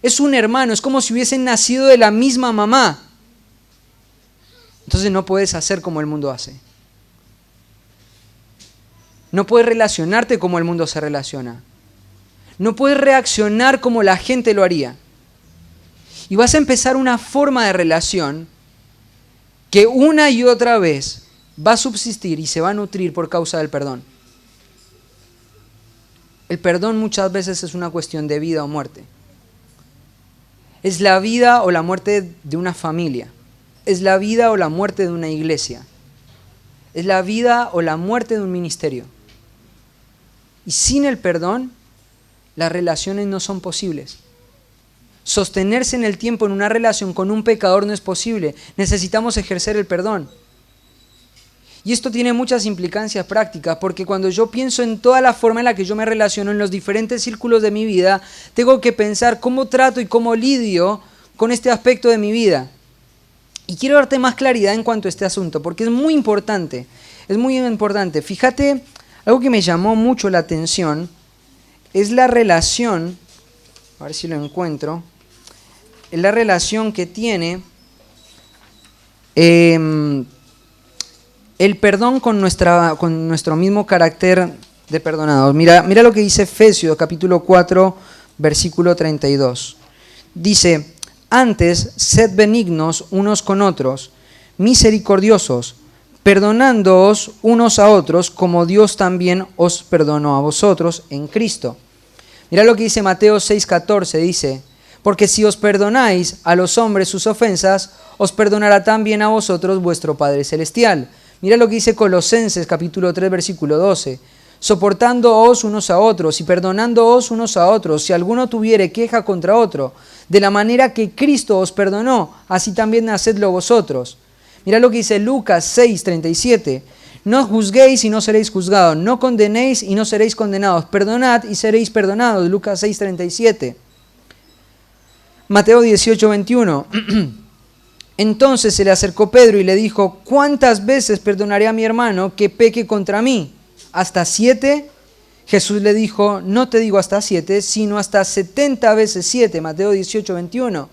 Es un hermano, es como si hubiesen nacido de la misma mamá. Entonces no puedes hacer como el mundo hace. No puedes relacionarte como el mundo se relaciona. No puedes reaccionar como la gente lo haría. Y vas a empezar una forma de relación que una y otra vez va a subsistir y se va a nutrir por causa del perdón. El perdón muchas veces es una cuestión de vida o muerte. Es la vida o la muerte de una familia. Es la vida o la muerte de una iglesia. Es la vida o la muerte de un ministerio. Y sin el perdón, las relaciones no son posibles. Sostenerse en el tiempo en una relación con un pecador no es posible. Necesitamos ejercer el perdón. Y esto tiene muchas implicancias prácticas, porque cuando yo pienso en toda la forma en la que yo me relaciono en los diferentes círculos de mi vida, tengo que pensar cómo trato y cómo lidio con este aspecto de mi vida. Y quiero darte más claridad en cuanto a este asunto, porque es muy importante. Es muy importante. Fíjate, algo que me llamó mucho la atención es la relación, a ver si lo encuentro, es la relación que tiene el perdón con nuestro mismo carácter de perdonados. Mira lo que dice Efesios capítulo 4, versículo 32. Dice, antes, sed benignos unos con otros, misericordiosos, perdonándoos unos a otros, como Dios también os perdonó a vosotros en Cristo. Mira lo que dice Mateo 6:14, dice, porque si os perdonáis a los hombres sus ofensas, os perdonará también a vosotros vuestro Padre Celestial. Mira lo que dice Colosenses capítulo 3, versículo 12. Soportándoos unos a otros y perdonándoos unos a otros, si alguno tuviere queja contra otro, de la manera que Cristo os perdonó, así también hacedlo vosotros. Mira lo que dice Lucas 6:37. No juzguéis y no seréis juzgados, no condenéis y no seréis condenados, perdonad y seréis perdonados. Lucas 6:37. Mateo 18:21. Entonces se le acercó Pedro y le dijo, ¿cuántas veces perdonaré a mi hermano que peque contra mí? ¿Hasta 7? Jesús le dijo, no te digo hasta 7, sino hasta 70 veces 7. Mateo 18:21.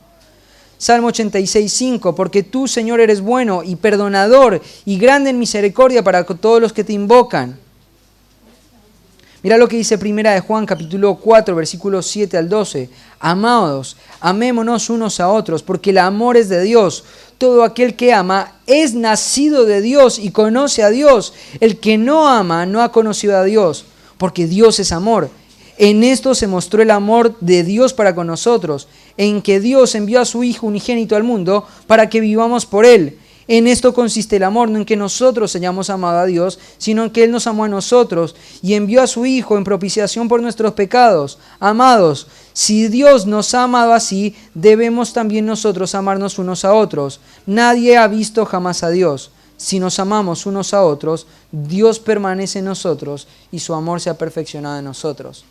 Salmo 86:5, porque tú, Señor, eres bueno y perdonador y grande en misericordia para todos los que te invocan. Mira lo que dice Primera de Juan, capítulo 4, versículos 7 al 12. Amados, amémonos unos a otros, porque el amor es de Dios. Todo aquel que ama es nacido de Dios y conoce a Dios. El que no ama no ha conocido a Dios, porque Dios es amor. En esto se mostró el amor de Dios para con nosotros, en que Dios envió a su Hijo unigénito al mundo para que vivamos por Él. En esto consiste el amor, no en que nosotros hayamos amado a Dios, sino en que Él nos amó a nosotros y envió a su Hijo en propiciación por nuestros pecados. Amados, si Dios nos ha amado así, debemos también nosotros amarnos unos a otros. Nadie ha visto jamás a Dios. Si nos amamos unos a otros, Dios permanece en nosotros y su amor se ha perfeccionado en nosotros.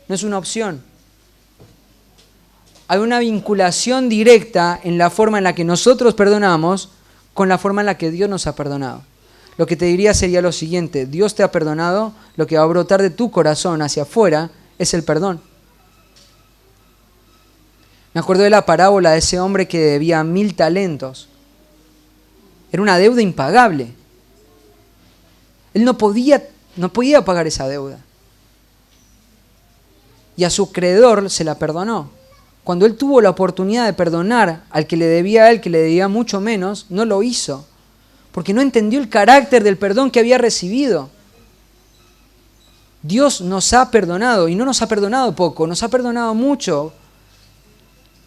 No es una opción. Hay una vinculación directa en la forma en la que nosotros perdonamos con la forma en la que Dios nos ha perdonado. Lo que te diría sería lo siguiente: Dios te ha perdonado, lo que va a brotar de tu corazón hacia afuera es el perdón. Me acuerdo de la parábola de ese hombre que debía 1000 talentos. Era una deuda impagable. Él no podía pagar esa deuda. y a su acreedor se la perdonó. Cuando él tuvo la oportunidad de perdonar al que le debía a él, que le debía mucho menos, no lo hizo, porque no entendió el carácter del perdón que había recibido. Dios nos ha perdonado, y no nos ha perdonado poco, nos ha perdonado mucho.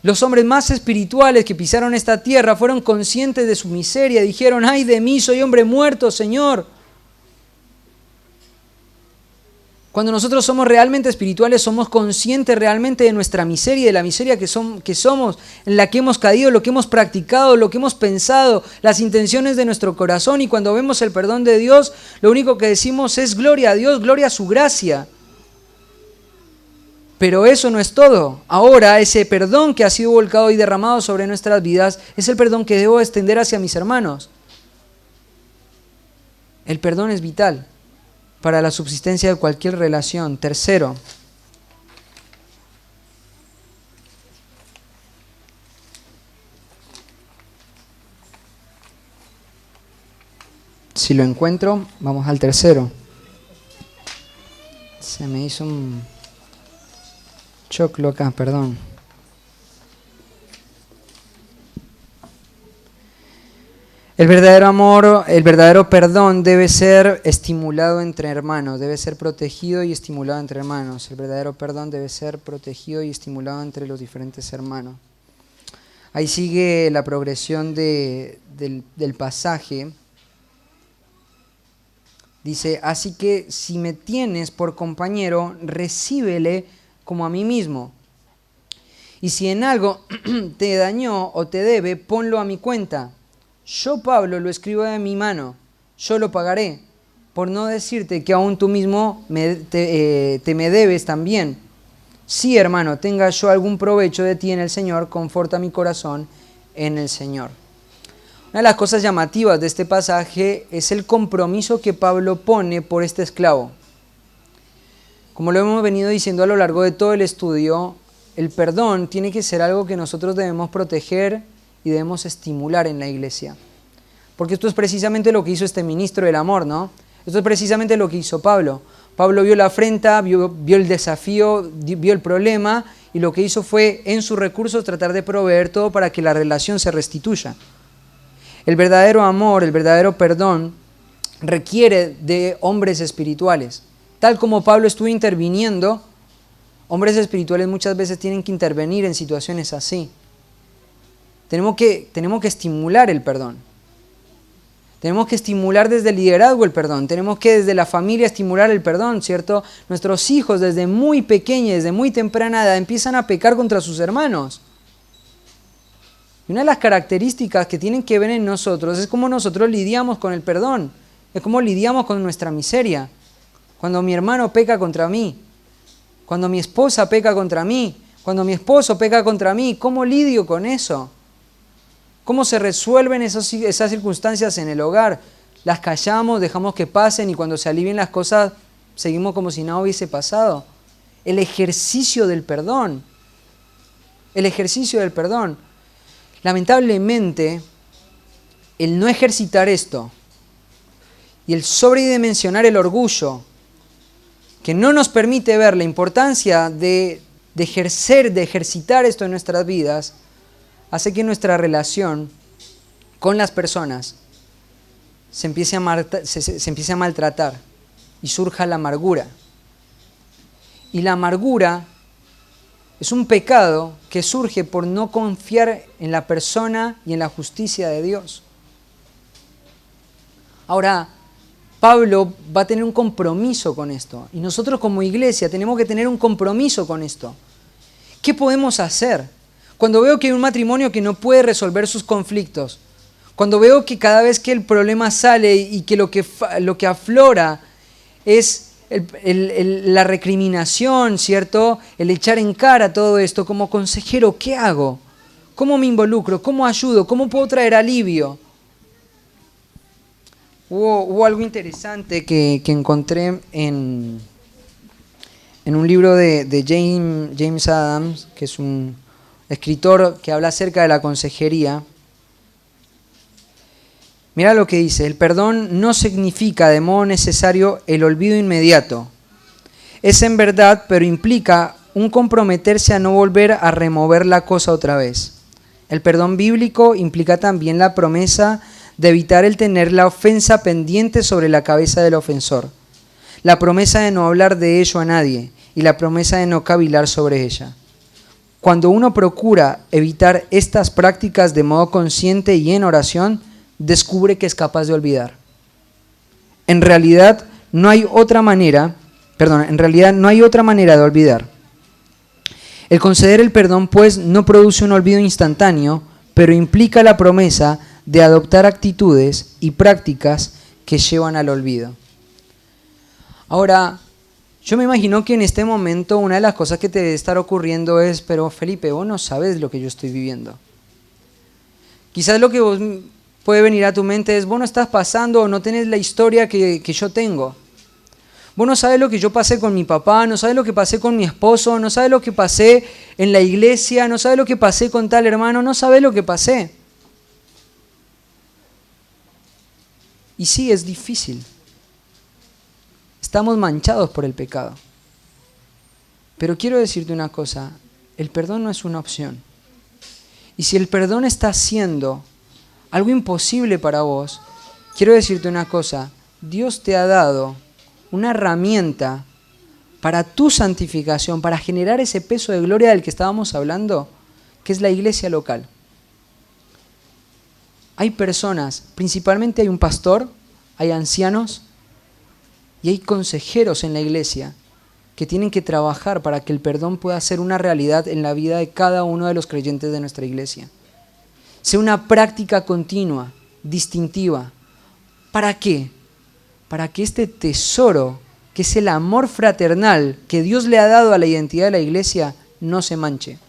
Los hombres más espirituales que pisaron esta tierra fueron conscientes de su miseria, dijeron: ¡ay de mí, soy hombre muerto, Señor! Cuando nosotros somos realmente espirituales, somos conscientes realmente de nuestra miseria y de la miseria que somos, en la que hemos caído, lo que hemos practicado, lo que hemos pensado, las intenciones de nuestro corazón. Y cuando vemos el perdón de Dios, lo único que decimos es gloria a Dios, gloria a su gracia. Pero eso no es todo. Ahora, ese perdón que ha sido volcado y derramado sobre nuestras vidas es el perdón que debo extender hacia mis hermanos. El perdón es vital para la subsistencia de cualquier relación. Tercero, si lo encuentro, vamos al tercero. Se me hizo un choclo acá, perdón. El verdadero amor, el verdadero perdón debe ser estimulado entre hermanos, debe ser protegido y estimulado entre hermanos. El verdadero perdón debe ser protegido y estimulado entre los diferentes hermanos. Ahí sigue la progresión del pasaje. Dice: así que si me tienes por compañero, recíbele como a mí mismo. Y si en algo te dañó o te debe, ponlo a mi cuenta. Yo, Pablo, lo escribo de mi mano, yo lo pagaré, por no decirte que aún tú mismo te me debes también. Sí, hermano, tenga yo algún provecho de ti en el Señor, conforta mi corazón en el Señor. Una de las cosas llamativas de este pasaje es el compromiso que Pablo pone por este esclavo. Como lo hemos venido diciendo a lo largo de todo el estudio, el perdón tiene que ser algo que nosotros debemos proteger y debemos estimular en la iglesia. Porque esto es precisamente lo que hizo este ministro del amor, ¿no? Esto es precisamente lo que hizo Pablo. Pablo vio la afrenta, vio el desafío, vio el problema, y lo que hizo fue, en sus recursos, tratar de proveer todo para que la relación se restituya. El verdadero amor, el verdadero perdón, requiere de hombres espirituales. Tal como Pablo estuvo interviniendo, hombres espirituales muchas veces tienen que intervenir en situaciones así. Tenemos que estimular el perdón. Tenemos que estimular desde el liderazgo el perdón. Tenemos que desde la familia estimular el perdón, ¿cierto? Nuestros hijos desde muy pequeños, desde muy temprana edad, empiezan a pecar contra sus hermanos. Y una de las características que tienen que ver en nosotros es cómo nosotros lidiamos con el perdón. Es cómo lidiamos con nuestra miseria. Cuando mi hermano peca contra mí. Cuando mi esposa peca contra mí. Cuando mi esposo peca contra mí. ¿Cómo lidio con eso? ¿Cómo se resuelven esas circunstancias en el hogar? Las callamos, dejamos que pasen, y cuando se alivien las cosas seguimos como si nada hubiese pasado. El ejercicio del perdón. El ejercicio del perdón. Lamentablemente, el no ejercitar esto y el sobredimensionar el orgullo, que no nos permite ver la importancia de ejercitar esto en nuestras vidas, hace que nuestra relación con las personas se empiece a maltratar y surja la amargura. Y la amargura es un pecado que surge por no confiar en la persona y en la justicia de Dios. Ahora, Pablo va a tener un compromiso con esto, y nosotros como iglesia tenemos que tener un compromiso con esto. ¿Qué podemos hacer? Cuando veo que hay un matrimonio que no puede resolver sus conflictos, cuando veo que cada vez que el problema sale y que lo que aflora es la recriminación, ¿cierto? El echar en cara todo esto, como consejero, ¿qué hago? ¿Cómo me involucro? ¿Cómo ayudo? ¿Cómo puedo traer alivio? Hubo algo interesante que encontré en un libro de James Adams, que es un escritor que habla acerca de la consejería. Mira lo que dice: el perdón no significa de modo necesario el olvido inmediato. Es en verdad, pero implica un comprometerse a no volver a remover la cosa otra vez. El perdón bíblico implica también la promesa de evitar el tener la ofensa pendiente sobre la cabeza del ofensor, la promesa de no hablar de ello a nadie y la promesa de no cavilar sobre ella. Cuando uno procura evitar estas prácticas de modo consciente y en oración, descubre que es capaz de olvidar. En realidad no hay otra manera de olvidar. El conceder el perdón, pues, no produce un olvido instantáneo, pero implica la promesa de adoptar actitudes y prácticas que llevan al olvido. Ahora, yo me imagino que en este momento una de las cosas que te debe estar ocurriendo es, pero Felipe, vos no sabes lo que yo estoy viviendo. Quizás lo que vos puede venir a tu mente es, vos no estás pasando o no tenés la historia que yo tengo. Vos no sabes lo que yo pasé con mi papá, no sabes lo que pasé con mi esposo, no sabes lo que pasé en la iglesia, no sabes lo que pasé con tal hermano, no sabes lo que pasé. Y sí, es difícil. Estamos manchados por el pecado. Pero quiero decirte una cosa, el perdón no es una opción. Y si el perdón está siendo algo imposible para vos, quiero decirte una cosa, Dios te ha dado una herramienta para tu santificación, para generar ese peso de gloria del que estábamos hablando, que es la iglesia local. Hay personas, principalmente hay un pastor, hay ancianos y hay consejeros en la iglesia que tienen que trabajar para que el perdón pueda ser una realidad en la vida de cada uno de los creyentes de nuestra iglesia. Sea una práctica continua, distintiva. ¿Para qué? Para que este tesoro, que es el amor fraternal que Dios le ha dado a la identidad de la iglesia, no se manche.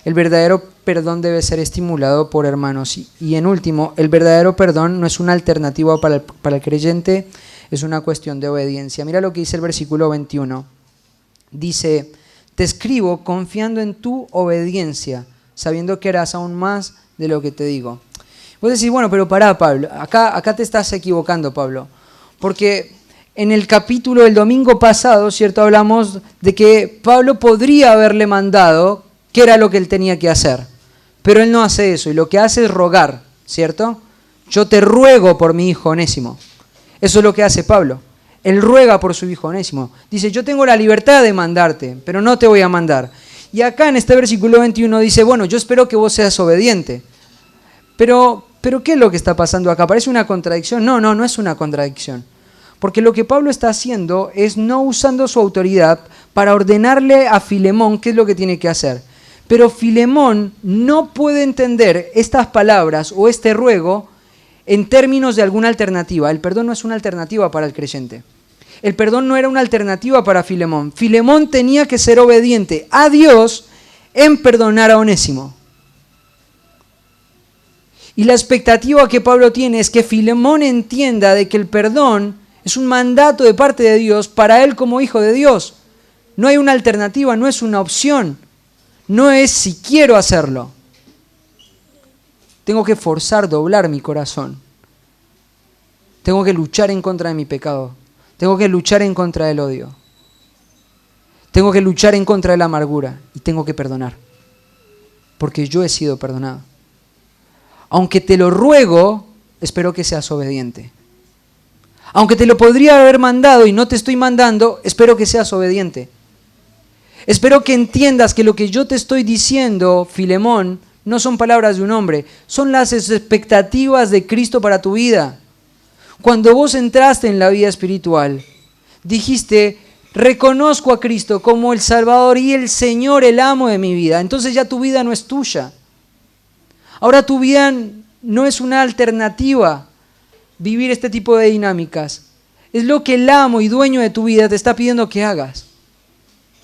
El verdadero perdón debe ser estimulado por hermanos. Y en último, el verdadero perdón no es una alternativa para el creyente, es una cuestión de obediencia. Mira lo que dice el versículo 21. Dice, te escribo confiando en tu obediencia, sabiendo que harás aún más de lo que te digo. Vos decís, bueno, pero pará, Pablo, acá te estás equivocando, Pablo, porque en el capítulo del domingo pasado, ¿cierto? Hablamos de que Pablo podría haberle mandado qué era lo que él tenía que hacer, pero él no hace eso, y lo que hace es rogar, ¿cierto? Yo te ruego por mi hijo Onésimo. Eso es lo que hace Pablo. Él ruega por su hijo Onésimo. Dice, yo tengo la libertad de mandarte, pero no te voy a mandar. Y acá en este versículo 21 dice, bueno, yo espero que vos seas obediente. Pero ¿qué es lo que está pasando acá? ¿Parece una contradicción? No es una contradicción. Porque lo que Pablo está haciendo es no usando su autoridad para ordenarle a Filemón qué es lo que tiene que hacer. Pero Filemón no puede entender estas palabras o este ruego en términos de alguna alternativa. El perdón no es una alternativa para el creyente. El perdón no era una alternativa para Filemón. Filemón tenía que ser obediente a Dios en perdonar a Onésimo. Y la expectativa que Pablo tiene es que Filemón entienda de que el perdón es un mandato de parte de Dios para él como hijo de Dios. No hay una alternativa, no es una opción. No es si quiero hacerlo. Tengo que forzar, doblar mi corazón. Tengo que luchar en contra de mi pecado. Tengo que luchar en contra del odio. Tengo que luchar en contra de la amargura. Y tengo que perdonar. Porque yo he sido perdonado. Aunque te lo ruego, espero que seas obediente. Aunque te lo podría haber mandado y no te estoy mandando, espero que seas obediente. Espero que entiendas que lo que yo te estoy diciendo, Filemón, no son palabras de un hombre, son las expectativas de Cristo para tu vida. Cuando vos entraste en la vida espiritual, dijiste, reconozco a Cristo como el Salvador y el Señor, el amo de mi vida. Entonces ya tu vida no es tuya. Ahora tu vida no es una alternativa vivir este tipo de dinámicas. Es lo que el amo y dueño de tu vida te está pidiendo que hagas.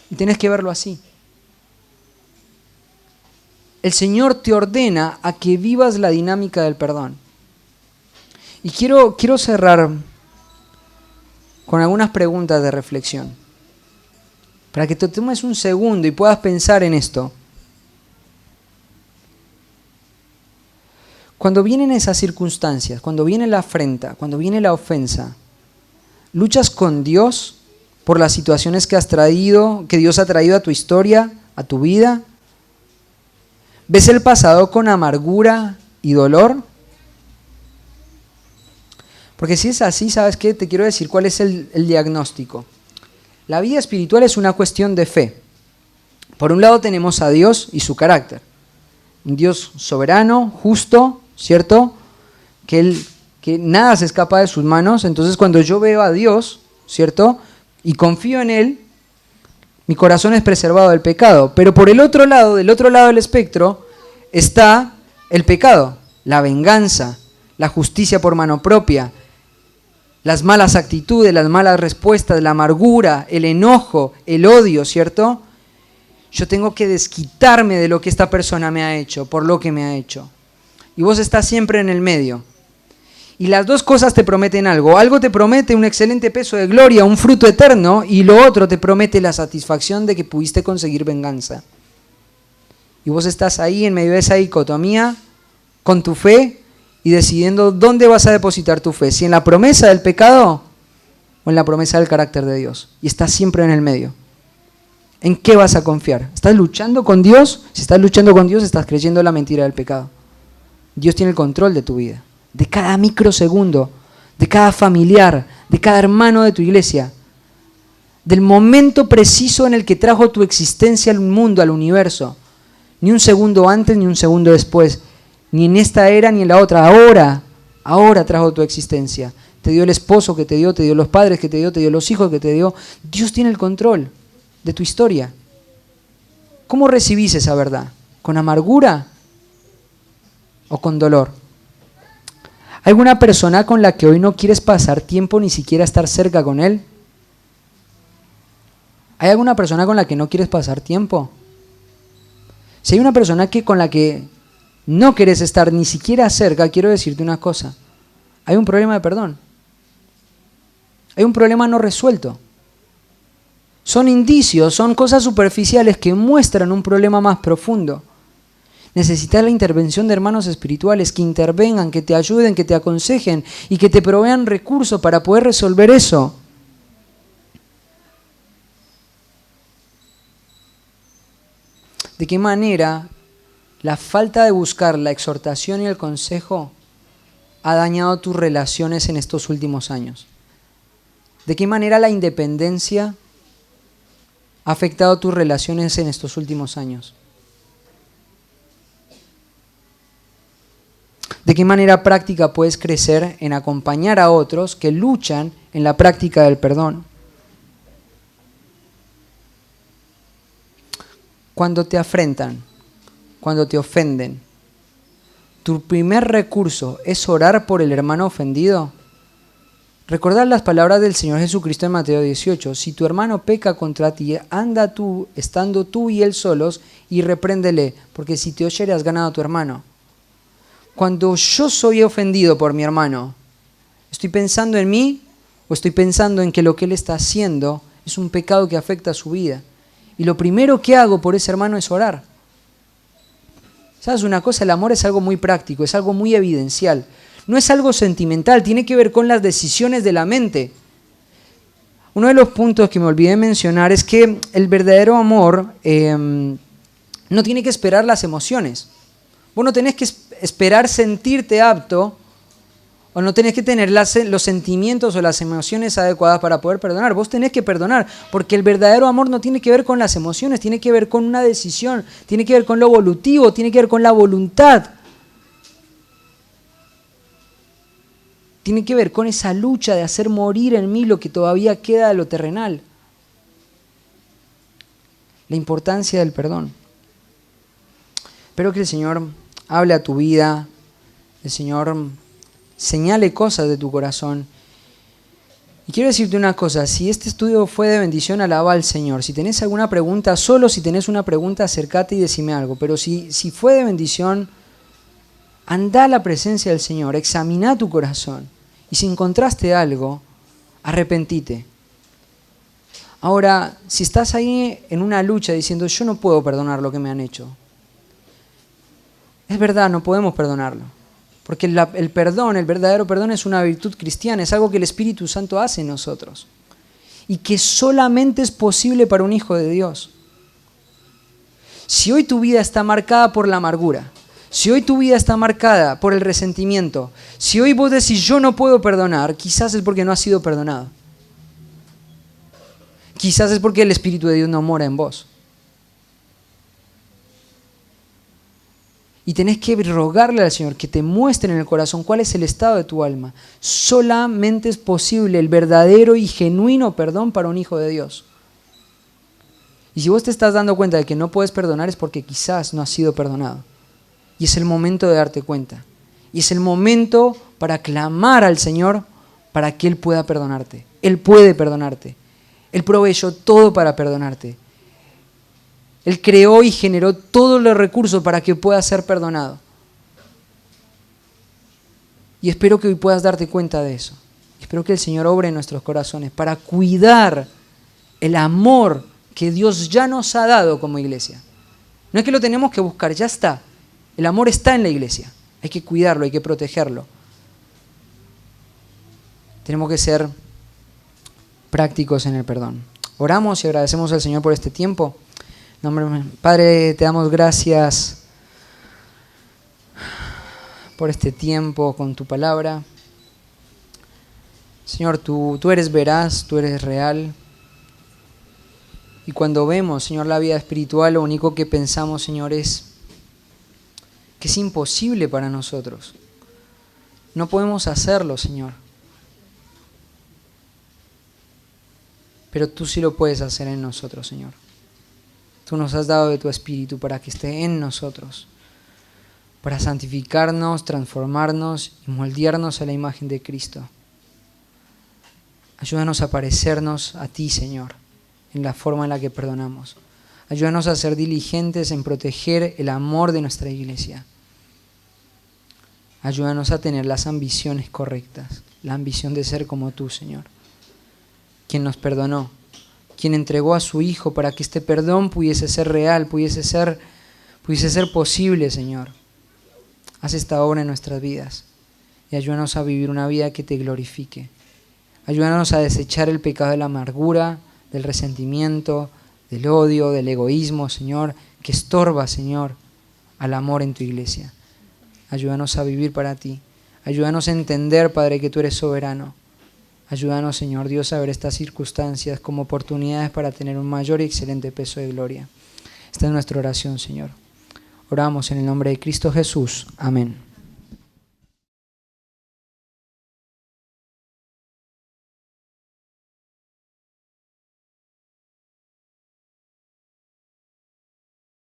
Y tenés que verlo así. El Señor te ordena a que vivas la dinámica del perdón. Y quiero cerrar con algunas preguntas de reflexión. Para que te tomes un segundo y puedas pensar en esto. Cuando vienen esas circunstancias, cuando viene la afrenta, cuando viene la ofensa, ¿luchas con Dios por las situaciones que has traído, que Dios ha traído a tu historia, a tu vida? ¿Ves el pasado con amargura y dolor? Porque si es así, ¿sabes qué? Te quiero decir cuál es el diagnóstico. La vida espiritual es una cuestión de fe. Por un lado tenemos a Dios y su carácter. Un Dios soberano, justo, ¿cierto? Que nada se escapa de sus manos. Entonces cuando yo veo a Dios, ¿cierto? Y confío en Él, mi corazón es preservado del pecado. Pero por el otro lado, del otro lado del espectro, está el pecado, la venganza, la justicia por mano propia, las malas actitudes, las malas respuestas, la amargura, el enojo, el odio, ¿cierto? Yo tengo que desquitarme de lo que esta persona me ha hecho, por lo que me ha hecho. Y vos estás siempre en el medio. Y las dos cosas te prometen algo. Algo te promete un excelente peso de gloria, un fruto eterno, y lo otro te promete la satisfacción de que pudiste conseguir venganza. Y vos estás ahí en medio de esa dicotomía con tu fe y decidiendo dónde vas a depositar tu fe, si en la promesa del pecado o en la promesa del carácter de Dios. Y estás siempre en el medio. ¿En qué vas a confiar? ¿Estás luchando con Dios? Si estás luchando con Dios, estás creyendo la mentira del pecado. Dios tiene el control de tu vida, de cada microsegundo, de cada familiar, de cada hermano de tu iglesia, del momento preciso en el que trajo tu existencia al mundo, al universo. Ni un segundo antes, ni un segundo después, ni en esta era, ni en la otra. Ahora trajo tu existencia. Te dio el esposo que te dio los padres que te dio los hijos que te dio. Dios tiene el control de tu historia. ¿Cómo recibís esa verdad? ¿Con amargura o con dolor? ¿Hay alguna persona con la que hoy no quieres pasar tiempo, ni siquiera estar cerca con él? ¿Hay alguna persona con la que no quieres pasar tiempo? Si hay una persona con la que no quieres estar ni siquiera cerca, quiero decirte una cosa. Hay un problema de perdón. Hay un problema no resuelto. Son indicios, son cosas superficiales que muestran un problema más profundo. Necesitas la intervención de hermanos espirituales que intervengan, que te ayuden, que te aconsejen y que te provean recursos para poder resolver eso. ¿De qué manera la falta de buscar la exhortación y el consejo ha dañado tus relaciones en estos últimos años? ¿De qué manera la independencia ha afectado tus relaciones en estos últimos años? ¿De qué manera práctica puedes crecer en acompañar a otros que luchan en la práctica del perdón? Cuando te afrentan, cuando te ofenden, ¿tu primer recurso es orar por el hermano ofendido? Recordad las palabras del Señor Jesucristo en Mateo 18. Si tu hermano peca contra ti, anda tú, estando tú y él solos, y repréndele, porque si te oyere has ganado a tu hermano. Cuando yo soy ofendido por mi hermano, ¿estoy pensando en mí o estoy pensando en que lo que él está haciendo es un pecado que afecta a su vida? Y lo primero que hago por ese hermano es orar. ¿Sabes una cosa? El amor es algo muy práctico, es algo muy evidencial. No es algo sentimental, tiene que ver con las decisiones de la mente. Uno de los puntos que me olvidé mencionar es que el verdadero amor no tiene que esperar las emociones. Vos no tenés que esperar sentirte apto o no tenés que tener los sentimientos o las emociones adecuadas para poder perdonar. Vos tenés que perdonar, porque el verdadero amor no tiene que ver con las emociones, tiene que ver con una decisión, tiene que ver con lo volutivo, tiene que ver con la voluntad. Tiene que ver con esa lucha de hacer morir en mí lo que todavía queda de lo terrenal. La importancia del perdón. Espero que el Señor hable a tu vida, el Señor señale cosas de tu corazón. Y quiero decirte una cosa, si este estudio fue de bendición, alaba al Señor. Si tenés alguna pregunta, solo si tenés una pregunta, acércate y decime algo. Pero si fue de bendición, anda a la presencia del Señor, examina tu corazón. Y si encontraste algo, arrepentite. Ahora, si estás ahí en una lucha diciendo, yo no puedo perdonar lo que me han hecho. Es verdad, no podemos perdonarlo. Porque el perdón, el verdadero perdón es una virtud cristiana, es algo que el Espíritu Santo hace en nosotros. y que solamente es posible para un hijo de Dios. Si hoy tu vida está marcada por la amargura, si hoy tu vida está marcada por el resentimiento, si hoy vos decís yo no puedo perdonar, quizás es porque no has sido perdonado. Quizás es porque el Espíritu de Dios no mora en vos. Y tenés que rogarle al Señor que te muestre en el corazón cuál es el estado de tu alma. Solamente es posible el verdadero y genuino perdón para un hijo de Dios. Y si vos te estás dando cuenta de que no puedes perdonar es porque quizás no has sido perdonado. Y es el momento de darte cuenta. Y es el momento para clamar al Señor para que Él pueda perdonarte. Él puede perdonarte. Él proveyó todo para perdonarte. Él creó y generó todos los recursos para que puedas ser perdonado. Y espero que hoy puedas darte cuenta de eso. Espero que el Señor obre en nuestros corazones para cuidar el amor que Dios ya nos ha dado como iglesia. No es que lo tenemos que buscar, ya está. El amor está en la iglesia. Hay que cuidarlo, hay que protegerlo. Tenemos que ser prácticos en el perdón. Oramos y agradecemos al Señor por este tiempo. Padre, te damos gracias por este tiempo con tu palabra. Señor, tú eres veraz, tú eres real. Y cuando vemos, Señor, la vida espiritual, lo único que pensamos, Señor, es que es imposible para nosotros. No podemos hacerlo, Señor. Pero tú sí lo puedes hacer en nosotros, Señor. Tú nos has dado de tu Espíritu para que esté en nosotros, para santificarnos, transformarnos y moldearnos a la imagen de Cristo. Ayúdanos a parecernos a ti, Señor, en la forma en la que perdonamos. Ayúdanos a ser diligentes en proteger el amor de nuestra iglesia. Ayúdanos a tener las ambiciones correctas, la ambición de ser como tú, Señor, quien nos perdonó, quien entregó a su Hijo para que este perdón pudiese ser real, pudiese ser posible, Señor. Haz esta obra en nuestras vidas y ayúdanos a vivir una vida que te glorifique. Ayúdanos a desechar el pecado de la amargura, del resentimiento, del odio, del egoísmo, Señor, que estorba, Señor, al amor en tu iglesia. Ayúdanos a vivir para ti. Ayúdanos a entender, Padre, que tú eres soberano. Ayúdanos, Señor Dios, a ver estas circunstancias como oportunidades para tener un mayor y excelente peso de gloria. Esta es nuestra oración, Señor. Oramos en el nombre de Cristo Jesús. Amén.